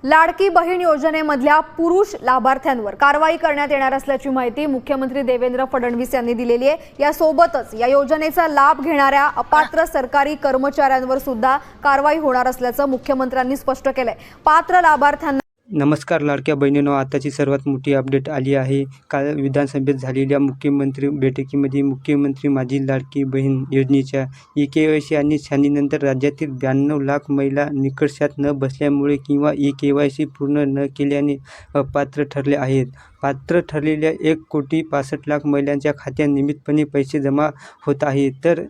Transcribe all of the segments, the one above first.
लाडकी बहीण योजनेमधल्या पुरुष लाभार्थ्यांवर कारवाई करण्यात येणार असल्याची माहिती मुख्यमंत्री देवेंद्र फडणवीस यांनी दिलेली आहे। यासोबतच या योजनेचा लाभ घेणाऱ्या अपात्र सरकारी कर्मचाऱ्यांवर सुद्धा कारवाई होणार असल्याचं मुख्यमंत्र्यांनी स्पष्ट केलंय। पात्र लाभार्थ्यांना नमस्कार लाडक्या बहिणींनो, आताची सर्वात मोठी अपडेट आली आहे। काल विधानसभेत झालेल्या मुख्यमंत्री बैठकीमध्ये मुख्यमंत्री माझी लाडकी बहीण योजनेच्या ई-केवायसी आणि छाननीनंतर राज्यातील 92 लाख महिला निकषात न बसल्यामुळे किंवा ई-केवायसी पूर्ण न केल्याने अपात्र ठरले आहेत। पात्र ठरलेल्या 1,65,00,000 महिलांच्या खात्यात नियमितपणे पैसे जमा होत आहेत, तर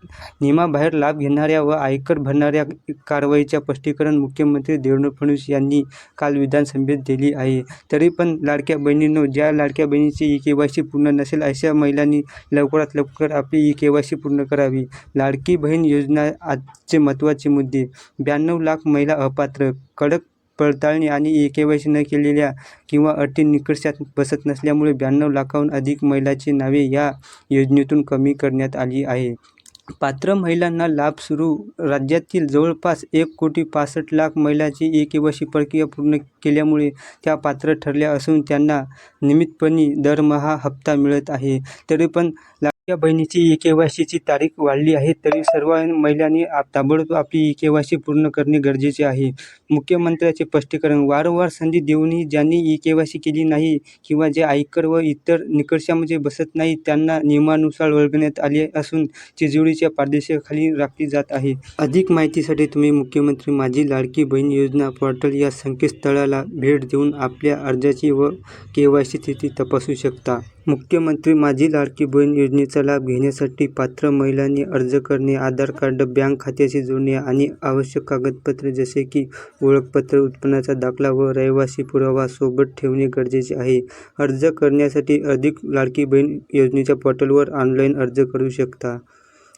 नियमाबाहेर लाभ घेणाऱ्या व आयकर भरणाऱ्या कारवाईचे स्पष्टीकरण मुख्यमंत्री देवेंद्र फडणवीस यांनी काल विधानसभेत दिली आहे। तरी पण लाडक्या बहिणींनो, ज्या लाडक्या बहिणीची ई-केवायसी पूर्ण नसेल अशा महिलांनी लवकरात लवकर आपली ई-केवायसी पूर्ण करावी। लाडकी बहीण योजना आजचे महत्त्वाचे मुद्दे: 92 लाख महिला अपात्र, कडक पडताळणी आणि ई-केवायसी न केलेल्या किंवा अटी निकषात बसत नसल्यामुळे 92 लाखांहून अधिक महिलांची नावे या योजनेतून कमी करण्यात आली आहे। पात्र महिलांना लाभ सुरू: राज्यातील जवळपास 1,65,00,000 महिलांची ई-केवायसी प्रक्रिया पूर्ण केल्यामुळे त्या पात्र ठरल्या असून त्यांना नियमितपणे दरमहा हप्ता मिळत आहे। तरी पण लाडक्या बहिणीची ई-केवायसीची तारीख वाढली आहे, तरी सर्व महिलांनी ताबडतोब आपली ई-केवायसी पूर्ण करणे गरजेचे आहे। मुख्यमंत्र्यांचे स्पष्टीकरण: वारंवार संधी देऊनही ज्यांनी ई-केवायसी केली नाही किंवा जे आयकर व इतर निकषांमध्ये बसत नाही त्यांना नियमानुसार वगळण्यात आले असून तिजोरीच्या पारदर्शकाखाली राखली जात आहे। अधिक माहितीसाठी तुम्ही मुख्यमंत्री माझी लाडकी बहीण योजना पोर्टल या संकेतस्थळाला भेट देऊन आपल्या अर्जाची व केवायसी स्थिती तपासू शकता। मुख्यमंत्री माझी लाडकी बहीण योजनेचा लाभ घेण्यासाठी पात्र महिलांनी अर्ज करणे, आधार कार्ड बँक खात्याशी जोडणे आणि आवश्यक कागदपत्रे जसे की ओळखपत्र, उत्पन्नाचा दाखला व रहिवासी पुरावा सोबत ठेवणे गरजेचे आहे। अर्ज करण्यासाठी अधिक लाडकी बहीण योजनेच्या पोर्टलवर ऑनलाईन अर्ज करू शकता।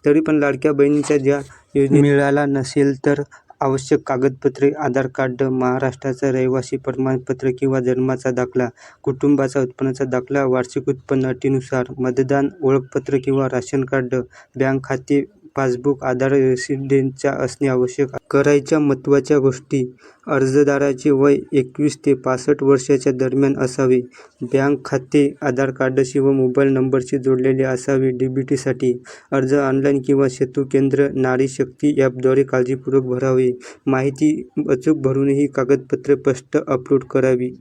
तरी पण लाडक्या बहिणीचा ज्या योजने मिळाला नसेल तर आवश्यक कागदपत्रे: आधार कार्ड, महाराष्ट्राचा रहिवासी प्रमाणपत्र किंवा जन्माचा दाखला, कुटुंबाचा उत्पन्नाचा दाखला, वार्षिक उत्पन्न अटीनुसार, मतदान ओळखपत्र किंवा राशन कार्ड, बँक खाते पासबुक, आधार रेसिडेन्सचा असणे आवश्यक आहे। करायच्या महत्त्वाच्या गोष्टी: अर्जदाराचे वय 21 ते 65 वर्षाच्या दरम्यान असावे, बँक खाते आधार कार्डशी व मोबाईल नंबरशी जोडलेले असावे। डीबीटीसाठी अर्ज ऑनलाईन किंवा सेतू केंद्र, नारी शक्ती ॲपद्वारे काळजीपूर्वक भरावे। माहिती अचूक भरूनही कागदपत्रे स्पष्ट अपलोड करावी।